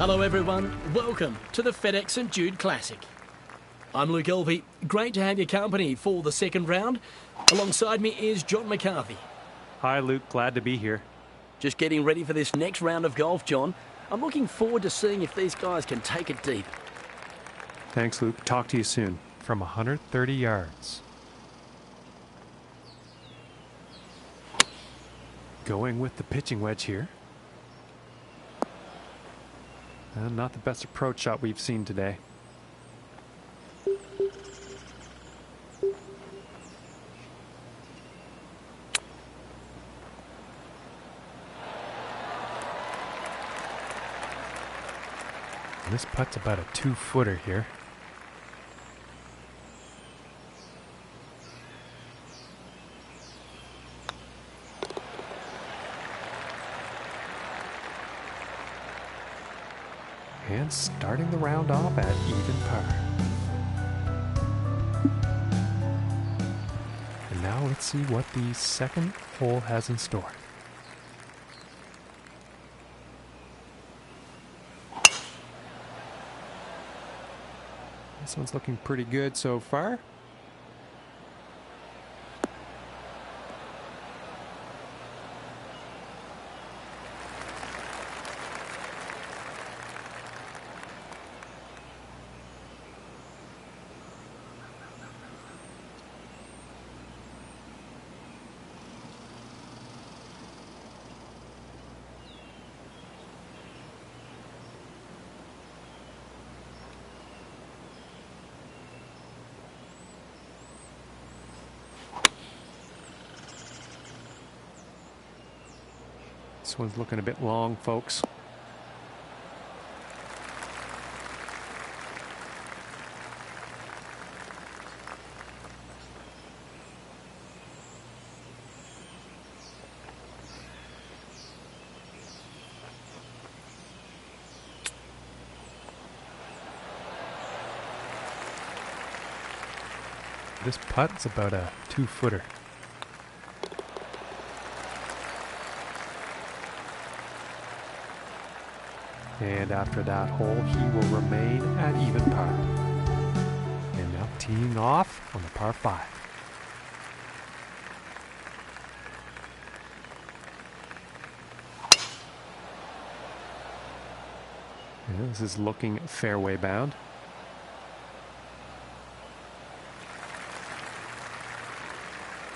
Hello everyone, welcome to the FedEx St Jude Classic. I'm Luke Elvey, great to have your company for the second round. Alongside me is John McCarthy. Hi Luke, glad to be here. Just getting ready for this next round of golf, John. I'm looking forward to seeing if these guys can take it deep. Thanks Luke, talk to you soon. From 130 yards. Going with the pitching wedge here. Not the best approach shot we've seen today. And this putt's about a 2-footer here. And starting the round off at even par. And now let's see what the second hole has in store. This one's looking pretty good so far. This one's looking a bit long, folks. This putt's about a 2-footer. And after that hole, he will remain at even par. And now teeing off on the par 5. And this is looking fairway bound.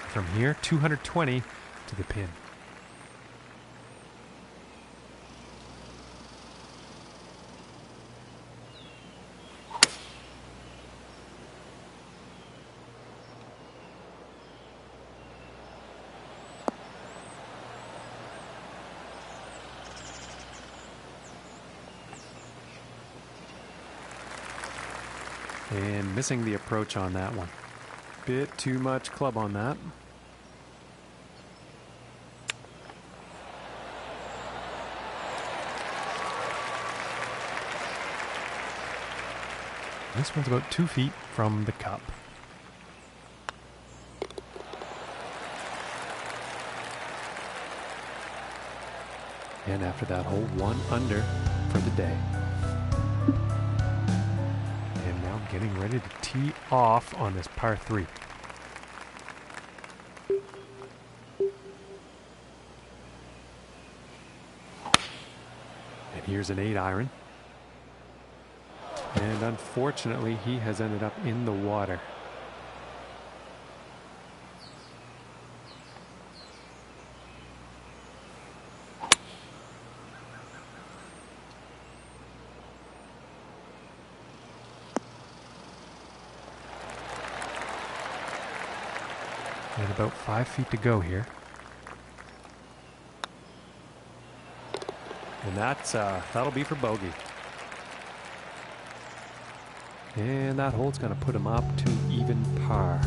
From here, 220 to the pin. And missing the approach on that one. Bit too much club on that. This one's about 2 feet from the cup. And after that hole, 1 under for the day. And now getting ready to tee off on this par 3. And here's an 8-iron. And unfortunately, he has ended up in the water. And about 5 feet to go here. And that'll be for bogey. And that hole's going to put him up to even par.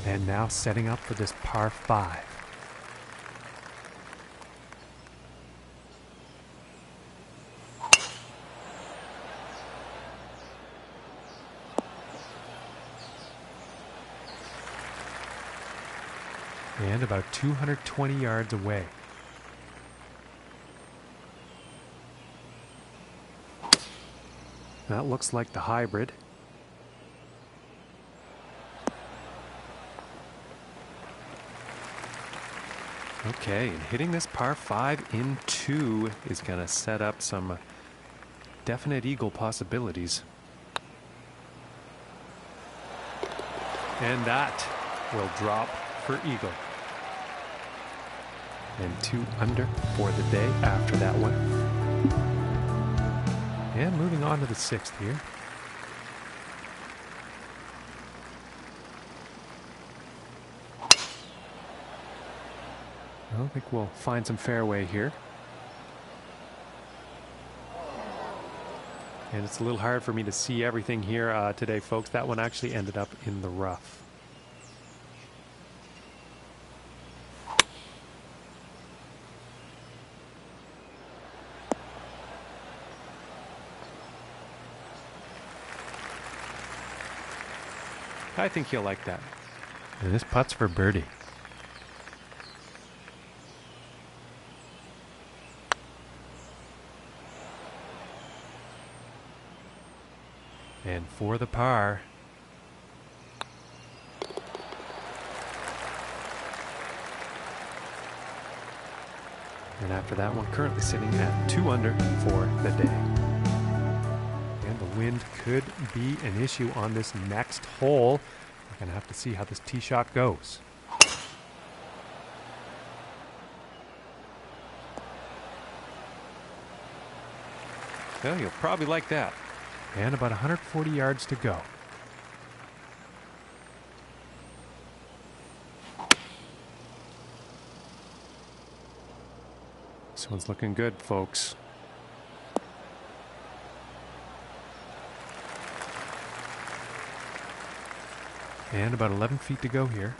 And now setting up for this par 5. And about 220 yards away. That looks like the hybrid. Okay, and hitting this par 5 in 2 is going to set up some definite eagle possibilities. And that will drop for eagle. And 2 under for the day after that one. And moving on to the 6th here. I think we'll find some fairway here. And it's a little hard for me to see everything here today, folks. That one actually ended up in the rough. I think he'll like that. And this putt's for birdie. And for the par. And after that one, currently sitting at 2 under for the day. And the wind could be an issue on this next hole. We're going to have to see how this tee shot goes. Well, you'll probably like that. And about 140 yards to go. This one's looking good, folks. And about 11 feet to go here.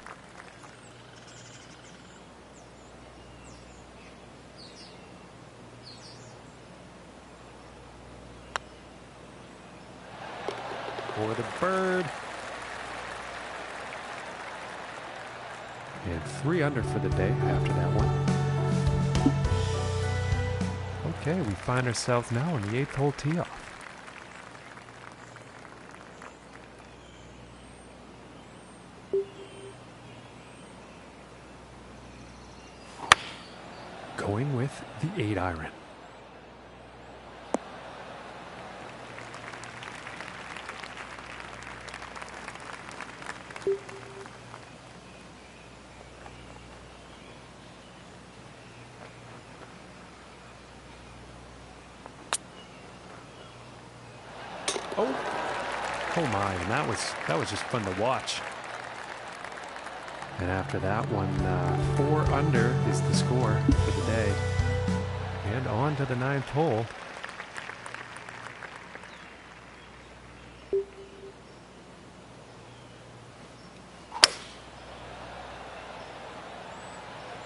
For the bird. And 3 under for the day after that one. Okay, we find ourselves now on the 8th hole tee off. Going with the 8 iron. Oh my, and that was just fun to watch. And after that one, 4 under is the score for the day. And on to the 9th hole.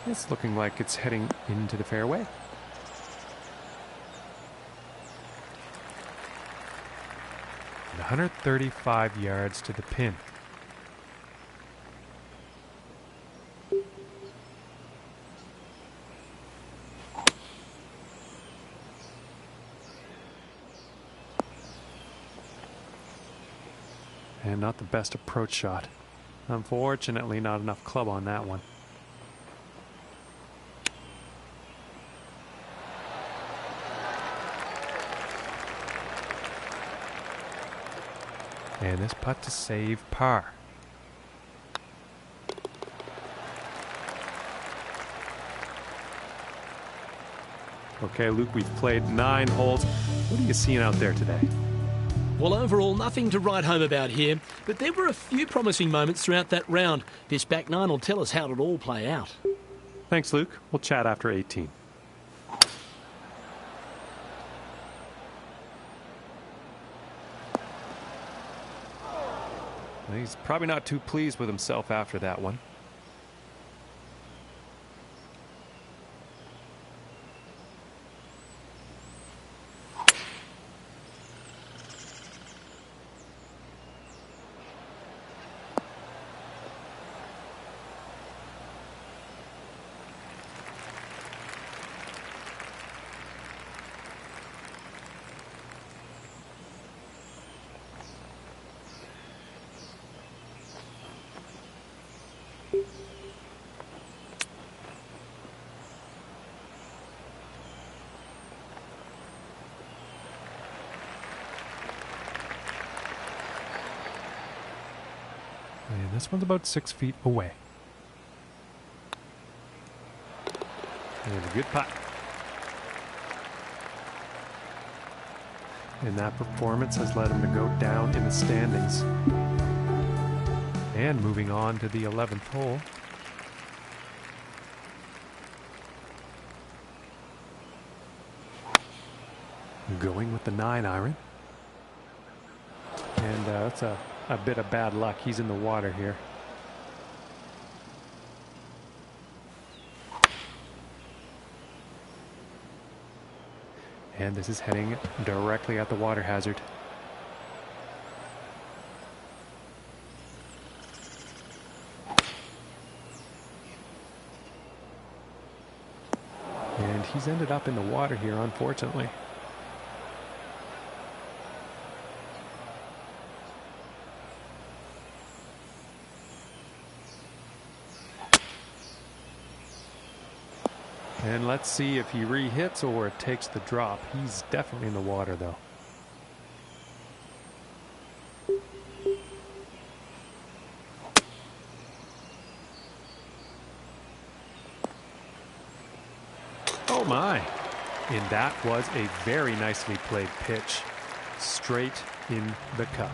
It's looking like it's heading into the fairway. And 135 yards to the pin. And not the best approach shot. Unfortunately, not enough club on that one. And this putt to save par. Okay, Luke, we've played 9 holes. What are you seeing out there today? Well, overall, nothing to write home about here, but there were a few promising moments throughout that round. This back 9 will tell us how it all play out. Thanks, Luke. We'll chat after 18. He's probably not too pleased with himself after that one. this one's about 6 feet away. And a good putt. And that performance has led him to go down in the standings. And moving on to the 11th hole. Going with the 9-iron. And that's a bit of bad luck. He's in the water here. And this is heading directly at the water hazard. And he's ended up in the water here, unfortunately. And let's see if he re-hits or takes the drop. He's definitely in the water, though. Oh my! And that was a very nicely played pitch, straight in the cup.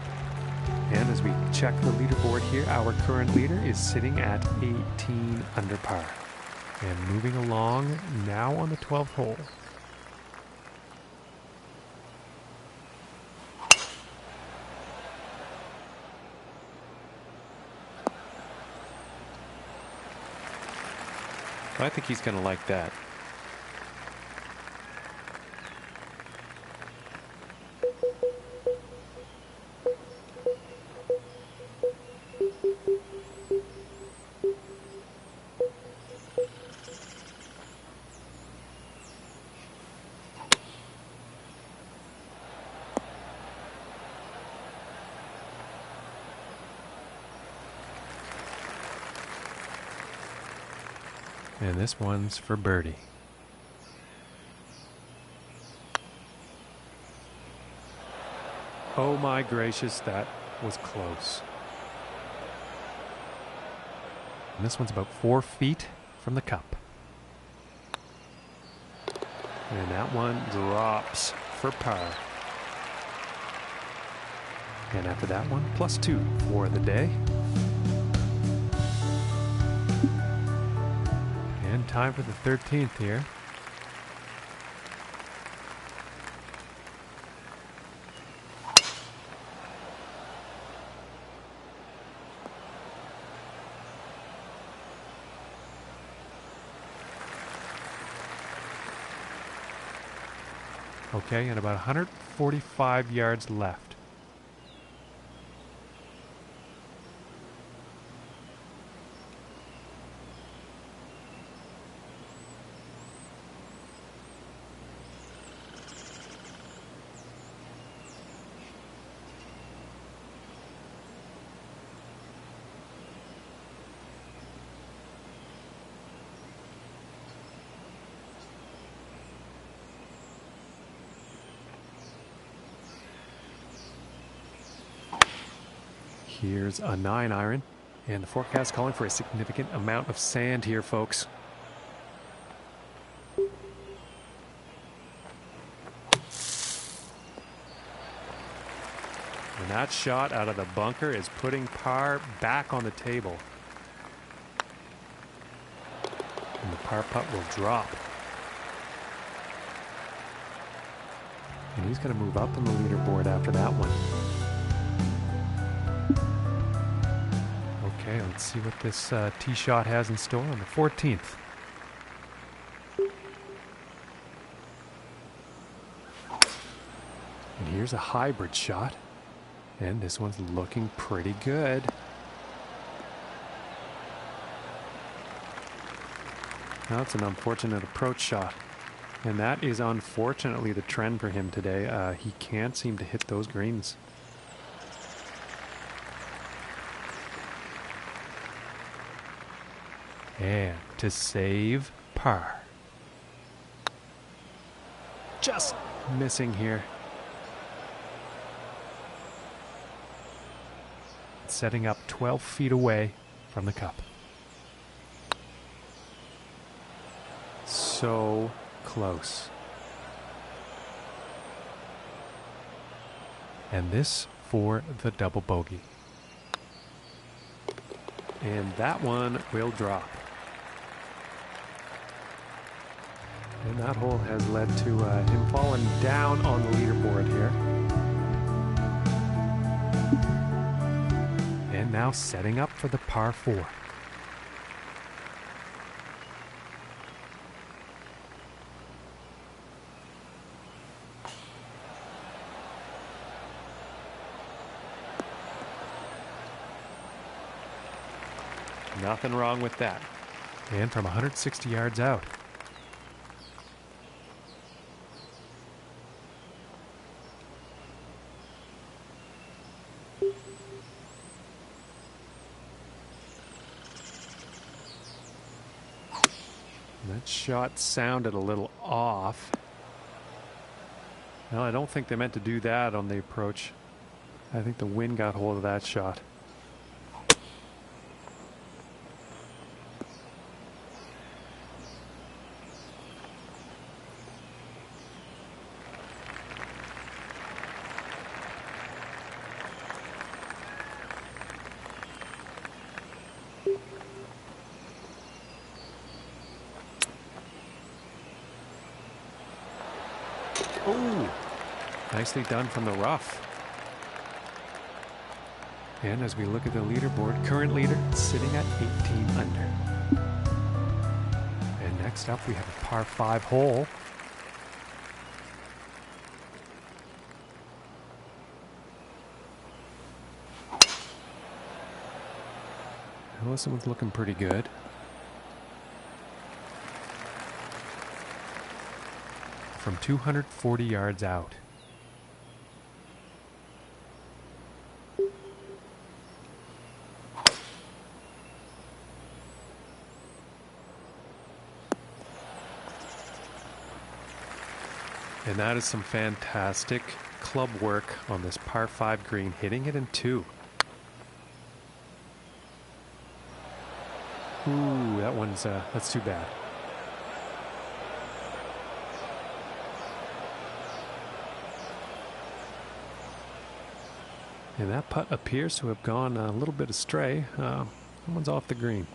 And as we check the leaderboard here, our current leader is sitting at 18 under par. And moving along now on the 12th hole. I think he's going to like that. And this one's for birdie. Oh my gracious, that was close. And this one's about 4 feet from the cup. And that one drops for par. And after that one, +2 for the day. And time for the 13th here. Okay, and about 145 yards left. Here's a 9-iron, and the forecast calling for a significant amount of sand here, folks. And that shot out of the bunker is putting par back on the table. And the par putt will drop. And he's going to move up on the leaderboard after that one. Okay, let's see what this tee shot has in store on the 14th. And here's a hybrid shot. And this one's looking pretty good. Now it's an unfortunate approach shot. And that is unfortunately the trend for him today. He can't seem to hit those greens. And to save par. Just missing here. Let's setting up 12 feet away from the cup. So close. And this for the double bogey. And that one will drop. And that hole has led to him falling down on the leaderboard here. And now setting up for the par 4. Nothing wrong with that. And from 160 yards out. That shot sounded a little off. Well, I don't think they meant to do that on the approach. I think the wind got hold of that shot. Oh, nicely done from the rough. And as we look at the leaderboard, current leader sitting at 18 under. And next up we have a par 5 hole. Well, this one's looking pretty good. From 240 yards out. And that is some fantastic club work on this par 5 green, hitting it in 2. Ooh, that one's, that's too bad. And that putt appears to have gone a little bit astray. That one's off the green.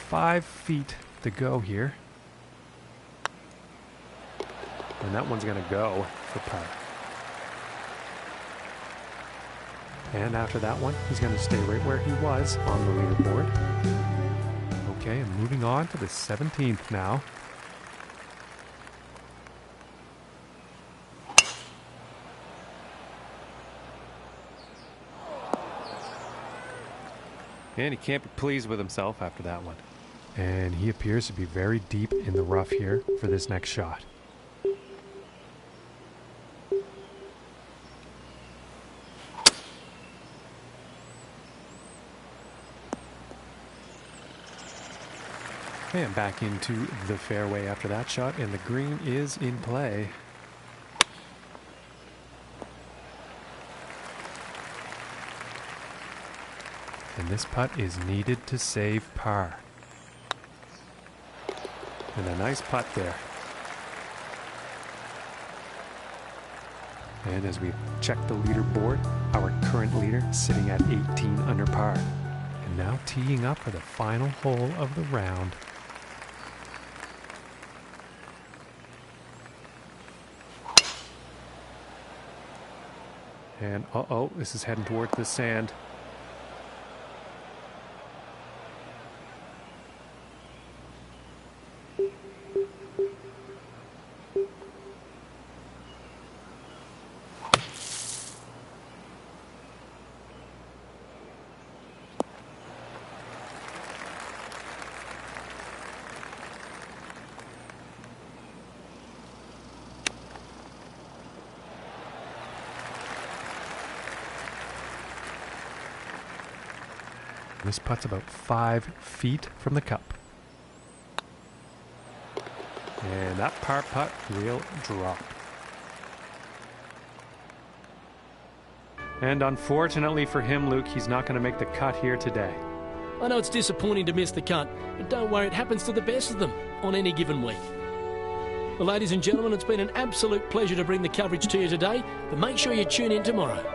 Five feet to go here. And that one's going to go for par. And after that one, he's going to stay right where he was on the leaderboard. Okay, and moving on to the 17th now. And he can't be pleased with himself after that one. And he appears to be very deep in the rough here for this next shot. And back into the fairway after that shot, and the green is in play. And this putt is needed to save par. And a nice putt there. And as we check the leaderboard, our current leader sitting at 18 under par. And now teeing up for the final hole of the round. And uh-oh, this is heading towards the sand. This putt's about 5 feet from the cup. And that par putt will drop. And unfortunately for him, Luke, he's not going to make the cut here today. I know it's disappointing to miss the cut, but don't worry, it happens to the best of them on any given week. Well, ladies and gentlemen, it's been an absolute pleasure to bring the coverage to you today, but make sure you tune in tomorrow.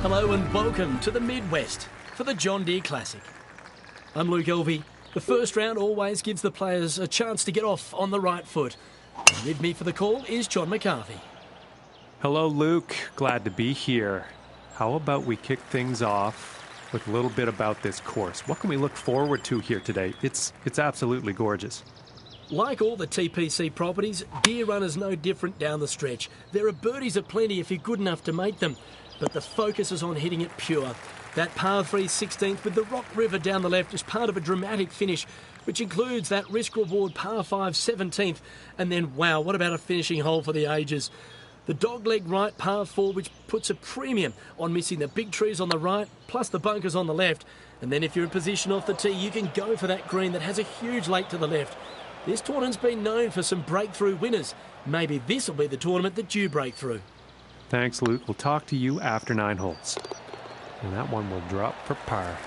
Hello and welcome to the Midwest for the John Deere Classic. I'm Luke Elvey. The first round always gives the players a chance to get off on the right foot. And with me for the call is John McCarthy. Hello, Luke. Glad to be here. How about we kick things off with a little bit about this course? What can we look forward to here today? It's absolutely gorgeous. Like all the TPC properties, Deere Run is no different down the stretch. There are birdies aplenty if you're good enough to make them, but the focus is on hitting it pure. That par 3 16th with the Rock River down the left is part of a dramatic finish, which includes that risk-reward par 5 17th, and then, wow, what about a finishing hole for the ages? The dogleg right par 4, which puts a premium on missing the big trees on the right, plus the bunkers on the left. And then if you're in position off the tee, you can go for that green that has a huge lake to the left. This tournament's been known for some breakthrough winners. Maybe this will be the tournament that you break through. Thanks, Luke. We'll talk to you after 9 holes. And that one will drop for par.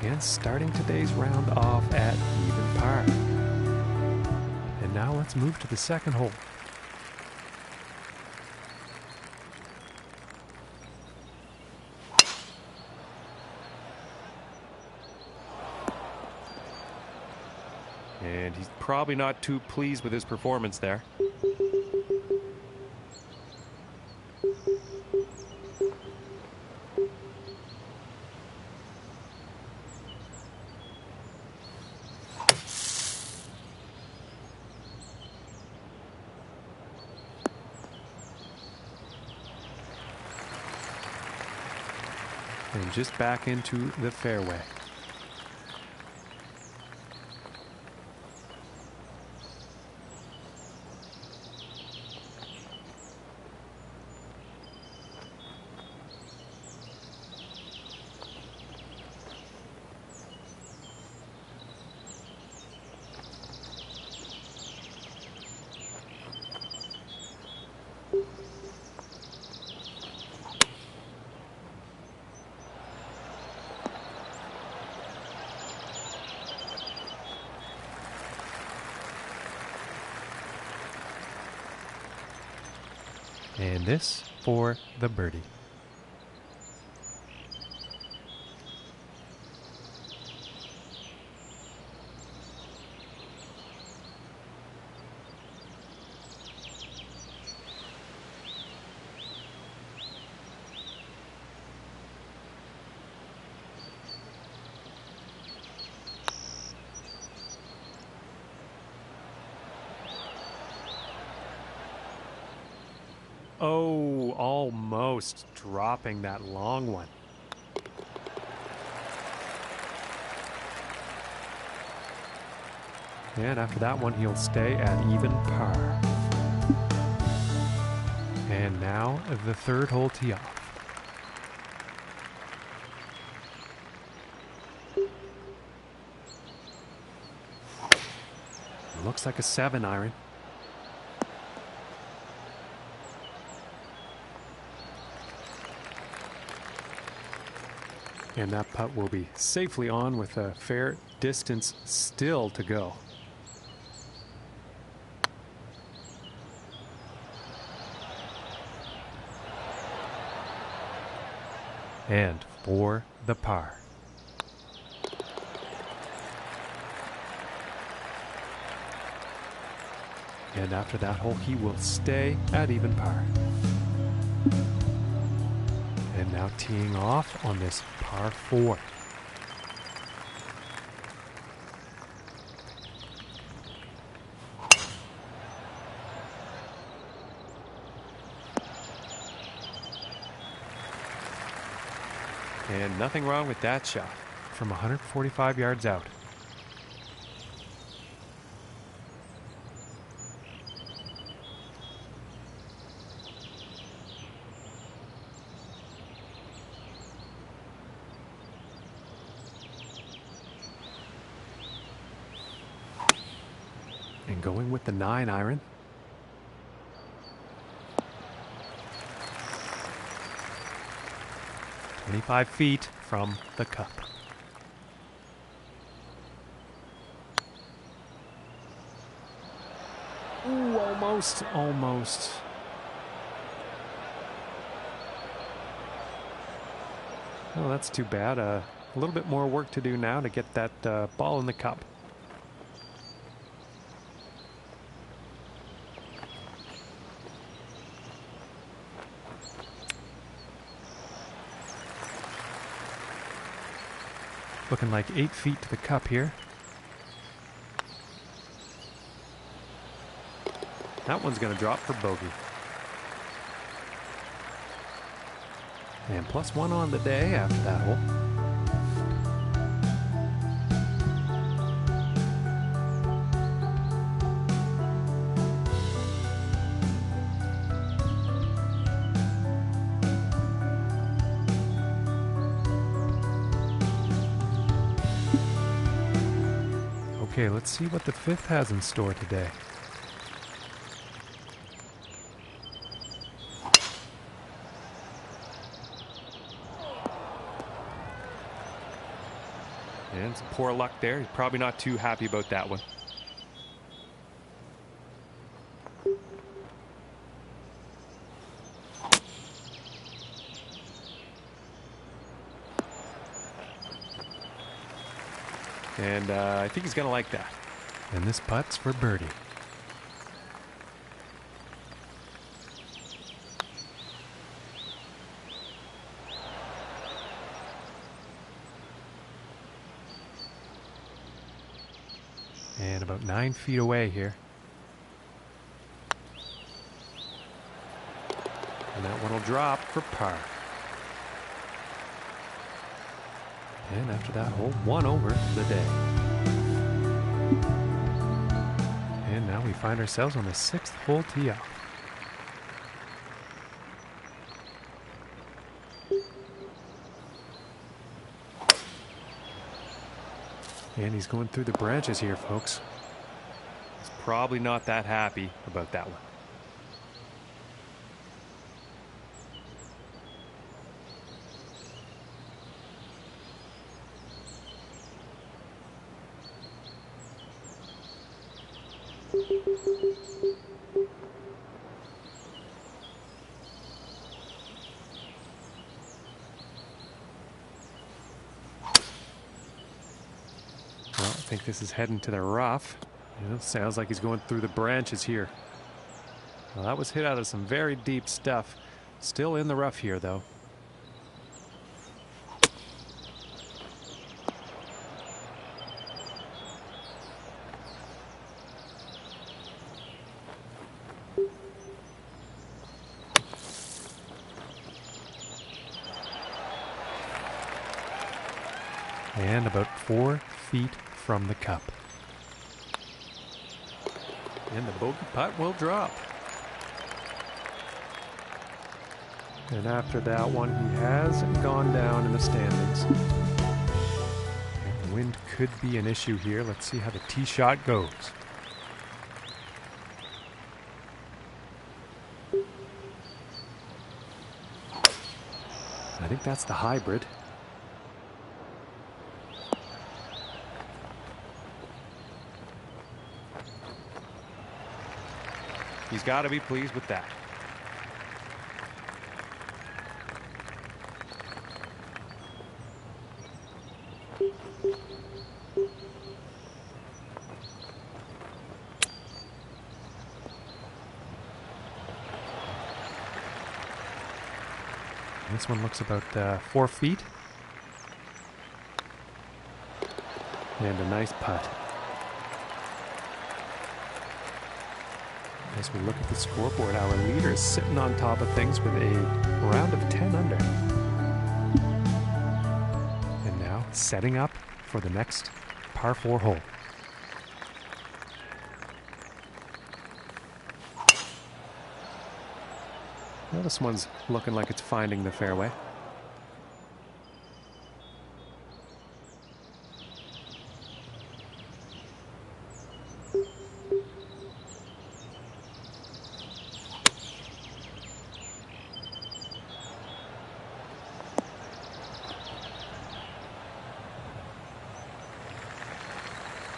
And starting today's round off at even par. And now let's move to the second hole. And he's probably not too pleased with his performance there. And just back into the fairway. And this for the birdie. Oh, almost dropping that long one. And after that one, he'll stay at even par. And now the third hole tee off. Looks like a 7-iron. And that putt will be safely on with a fair distance still to go. And for the par. And after that hole, he will stay at even par. And now teeing off on this par 4. And nothing wrong with that shot. From 145 yards out. And going with the 9 iron. "25 feet from the cup." Ooh, almost, almost. Oh, that's too bad. A little bit more work to do now to get that ball in the cup. Looking like 8 feet to the cup here. That one's going to drop for bogey. And +1 on the day after that hole. Okay, let's see what the 5th has in store today. And some poor luck there. He's probably not too happy about that one. And I think he's going to like that. And this putt's for birdie. And about 9 feet away here. And that one will drop for par. And after that hole, 1 over the day. And now we find ourselves on the 6th hole tee off. And he's going through the branches here, folks. He's probably not that happy about that one. Well, I think this is heading to the rough. It sounds like he's going through the branches here. Well, that was hit out of some very deep stuff. Still in the rough here, though. And about 4 feet from the cup. And the bogey putt will drop. And after that one, he has gone down in the standings. And the wind could be an issue here. Let's see how the tee shot goes. I think that's the hybrid. He's got to be pleased with that. This one looks about 4 feet. And a nice putt. As we look at the scoreboard, our leader is sitting on top of things with a round of 10 under. And now setting up for the next par 4 hole. Well, this one's looking like it's finding the fairway.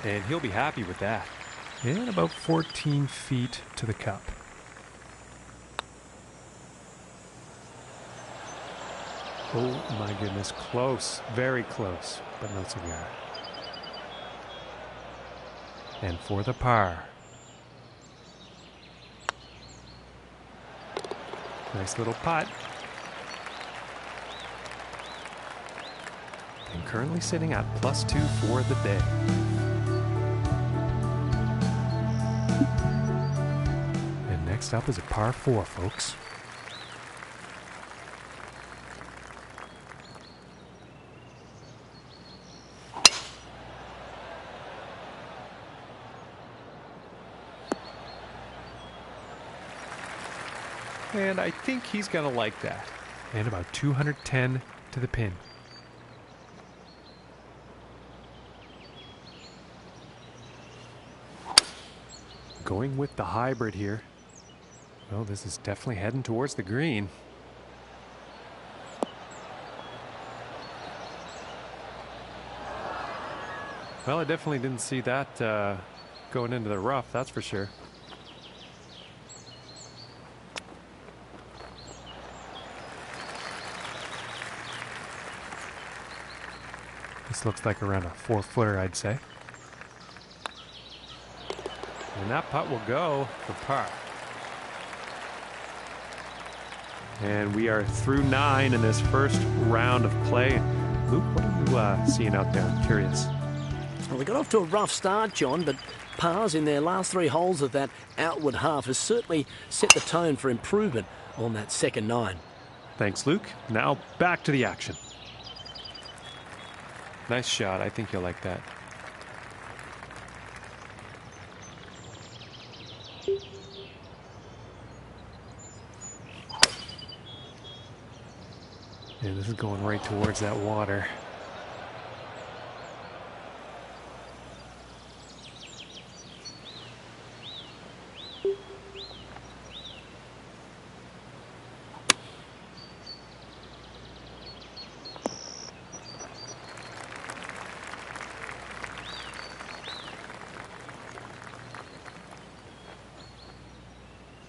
And he'll be happy with that. And about 14 feet to the cup. Oh my goodness, close, very close, but no cigar. And for the par. Nice little putt. And currently sitting at +2 for the day. And next up is a par 4, folks. And I think he's going to like that. And about 210 to the pin. Going with the hybrid here. Well, this is definitely heading towards the green. Well, I definitely didn't see that going into the rough, that's for sure. This looks like around a 4-footer, I'd say. And that putt will go for par. And we are through 9 in this first round of play. Luke, what are you seeing out there? I'm curious. Well, they got off to a rough start, John, but pars in their last 3 holes of that outward half has certainly set the tone for improvement on that second 9. Thanks, Luke. Now back to the action. Nice shot. I think you'll like that. Yeah, this is going right towards that water.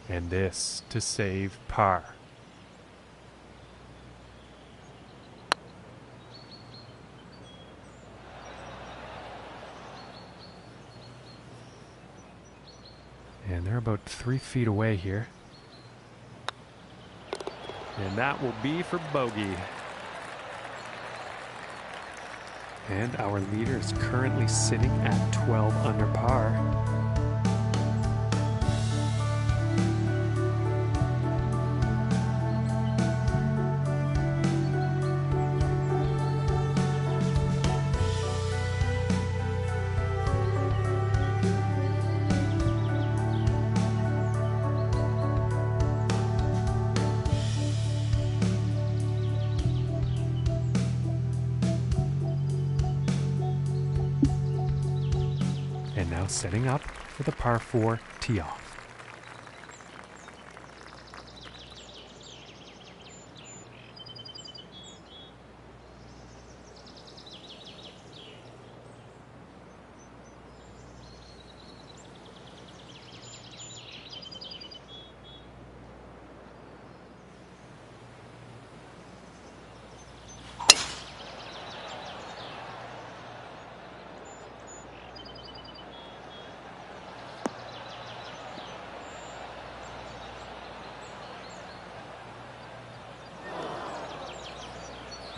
And this to save par. And they're about 3 feet away here. And that will be for bogey. And our leader is currently sitting at 12 under par. And now setting up for the par 4 tee off.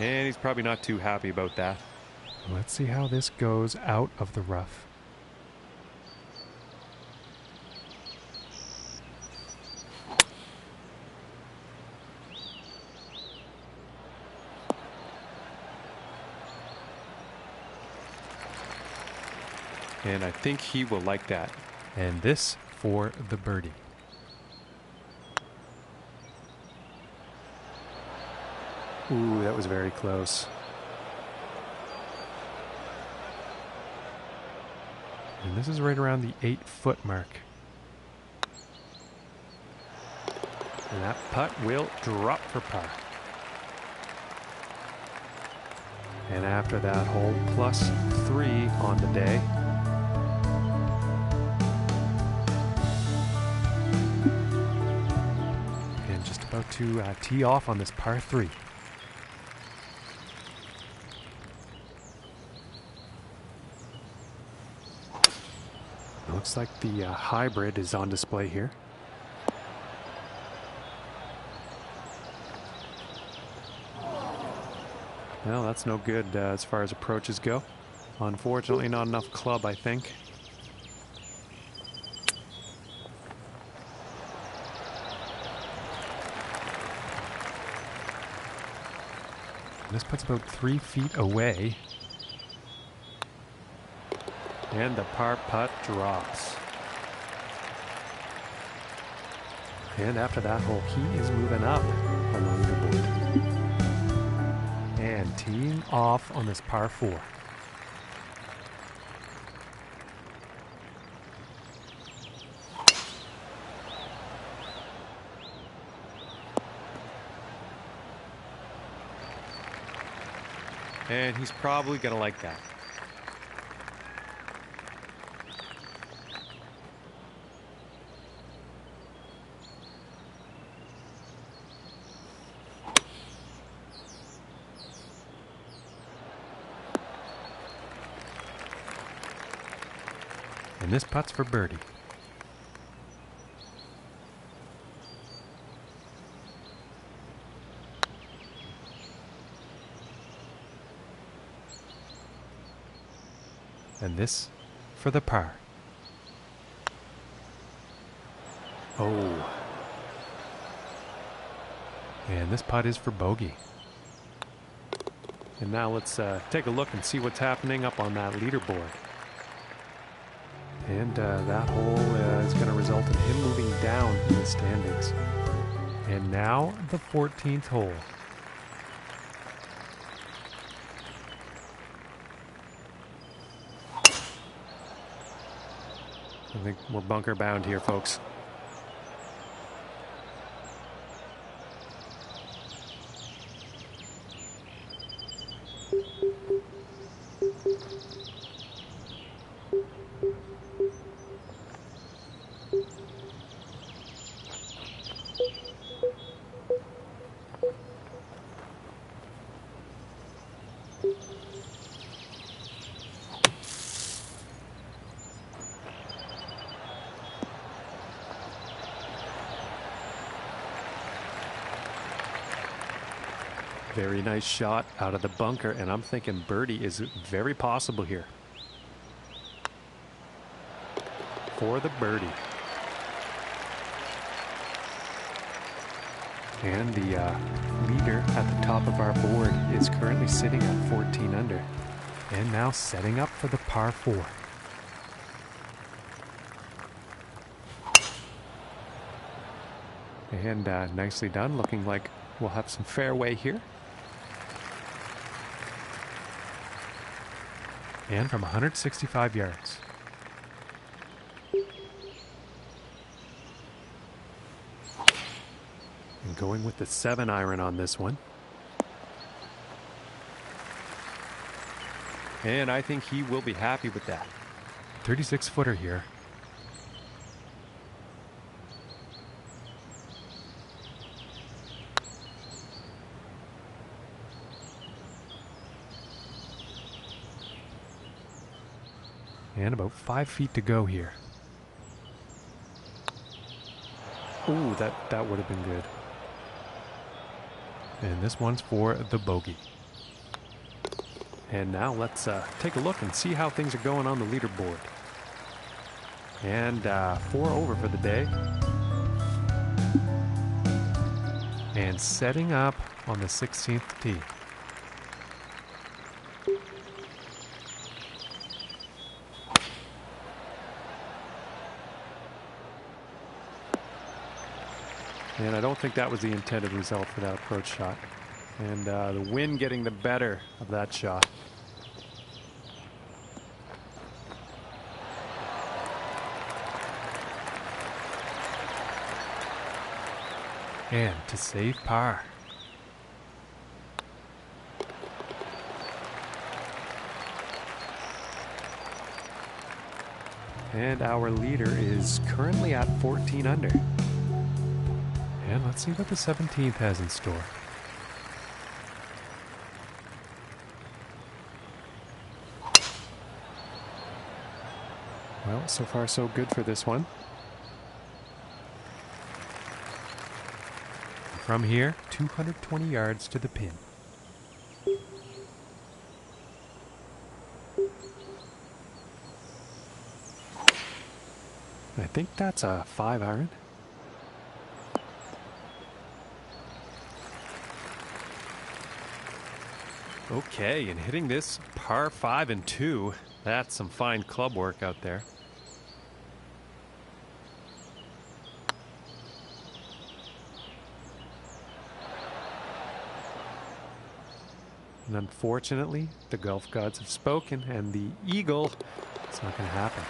And he's probably not too happy about that. Let's see how this goes out of the rough. And I think he will like that. And this for the birdie. Ooh, that was very close. And this is right around the 8-foot mark. And that putt will drop for par. And after that hole, +3 on the day. And just about to tee off on this par 3. Looks like the hybrid is on display here. Well, that's no good as far as approaches go. Unfortunately, not enough club, I think. This puts about 3 feet away. And the par putt drops. And after that hole, he is moving up on the leaderboard. And teeing off on this par 4. And he's probably going to like that. And this putt's for birdie. And this for the par. Oh. And this putt is for bogey. And now let's take a look and see what's happening up on that leaderboard. And that hole is going to result in him moving down in the standings. And now the 14th hole. I think we're bunker bound here, folks. Very nice shot out of the bunker, and I'm thinking birdie is very possible here. For the birdie. And the leader at the top of our board is currently sitting at 14 under. And now setting up for the par 4. And nicely done, looking like we'll have some fairway here. And from 165 yards. And going with the 7-iron on this one. And I think he will be happy with that. 36-footer here. And about 5 feet to go here. Ooh, that would have been good. And this one's for the bogey. And now let's take a look and see how things are going on the leaderboard. And 4 over for the day. And setting up on the 16th tee. And I don't think that was the intended result for that approach shot. And the wind getting the better of that shot. And to save par. And our leader is currently at 14 under. And let's see what the 17th has in store. Well, so far so good for this one. From here, 220 yards to the pin. I think that's a 5-iron. Okay, and hitting this par 5 and 2, that's some fine club work out there. And unfortunately, the golf gods have spoken, and the eagle, it's not going to happen.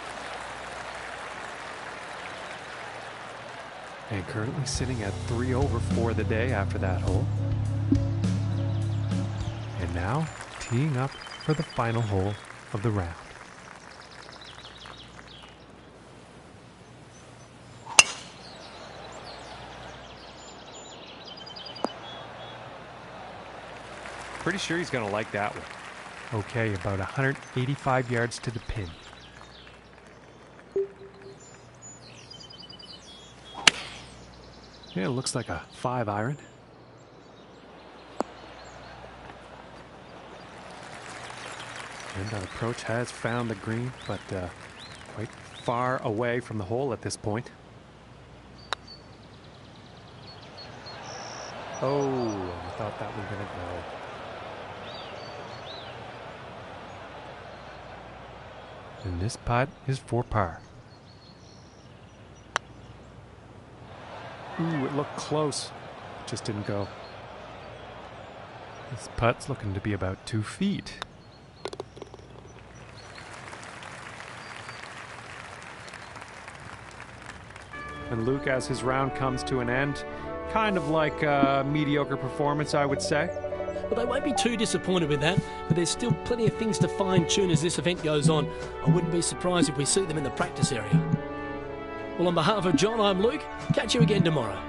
And currently sitting at 3 over for the day after that hole. And now teeing up for the final hole of the round. Pretty sure he's going to like that one. Okay, about 185 yards to the pin. Yeah, it looks like a 5-iron. And that approach has found the green, but quite far away from the hole at this point. Oh, I thought that was going to go. And this putt is for par. Ooh, it looked close. Just didn't go. This putt's looking to be about 2 feet. And Luke, as his round comes to an end, kind of like a mediocre performance, I would say. Well, they won't be too disappointed with that, but there's still plenty of things to fine-tune as this event goes on. I wouldn't be surprised if we see them in the practice area. Well, on behalf of John, I'm Luke. Catch you again tomorrow.